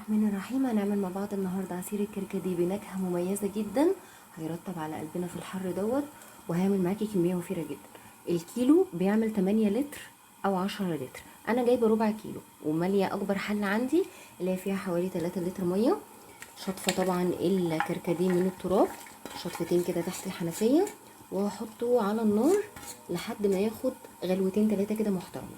الرحمن الرحيم. هنعمل مع بعض النهارده عصير الكركديه بنكهه مميزه جدا، هيرطب على قلبنا في الحر دوت، وهيعمل معاكي كميه وفيره جدا. الكيلو بيعمل 8 لتر او 10 لتر. انا جايبه ربع كيلو وماليه اكبر حله عندي اللي هي فيها حوالي 3 لتر ميه. شطفه طبعا الكركديه من التراب شطفتين كده تحت الحنفيه، وهحطه على النار لحد ما ياخد غلوتين 3 كده محترمين.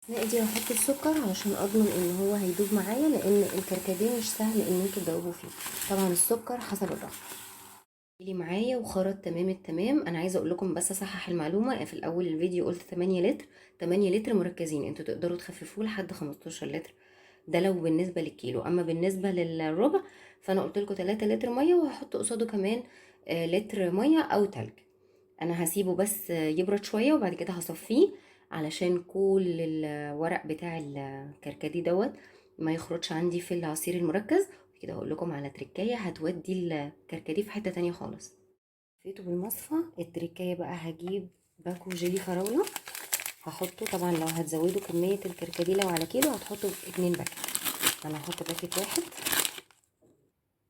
دي هحط السكر علشان اضمن ان هو هيدوب معايا، لان الكركديه مش سهل ان انتوا تدوبوا فيه. طبعا السكر حسب الرغبه. اللي معايا وخرط تمام التمام. انا عايزه اقول لكم بس اصحح المعلومه، في الاول الفيديو قلت 8 لتر. 8 لتر مركزين، انتوا تقدروا تخففوه لحد 15 لتر، ده لو بالنسبه للكيلو. اما بالنسبه للربع فانا قلت لكم 3 لتر ميه، وهحط قصاده كمان لتر ميه او تلج. انا هسيبه بس يبرد شويه وبعد كده هصفيه علشان كل الورق بتاع الكركديه دوت ما يخرجش عندي في العصير المركز. كده هقول لكم على تركايه هتودي الكركديه في حته تانية خالص. فيته بالمصفى. التركايه بقى هجيب باكو جيلي فراوله، هحطه. طبعا لو هتزودوا كميه الكركديه لو على كيلو هتحطوا 2 باكت، انا هحط باكت واحد.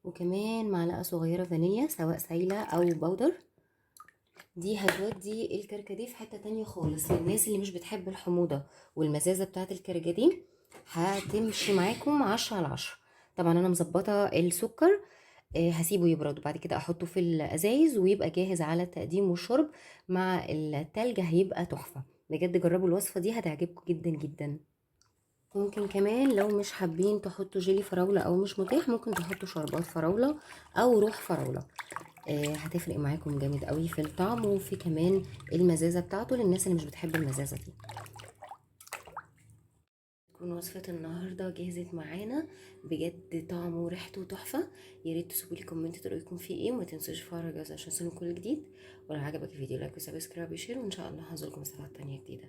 وكمان معلقه صغيره فانيليا سواء سايله او بودر، دي هتودي الكركديه في حتة تانية خالص. للناس اللي مش بتحب الحموضة والمزازة بتاعة الكركديه هتمشي معاكم 10/10. طبعا انا مظبطة السكر، هسيبه يبرد وبعد كده احطه في الازايز ويبقى جاهز على التقديم والشرب. مع التلج هيبقى تحفة بجد. جربوا الوصفة دي هتعجبكم جدا جدا. ممكن كمان لو مش حابين تحطوا جيلي فراولة او مش متاح، ممكن تحطوا شربات فراولة او روح فراولة. هتفرق معاكم جامد قوي في الطعم وفي كمان المزازه بتاعته للناس اللي مش بتحب المزازه دي. تكون وصفه النهارده جهزت معانا بجد، طعمه وريحته تحفه. يا ريت تسيبوا لي كومنت رايكم فيه ايه، وما تنسوش تفعلوا الجرس عشان يوصلكم كل جديد. ولو عجبك الفيديو لايك وسبسكرايب وشير، وان شاء الله هنزلكم وصفات تانية جديده.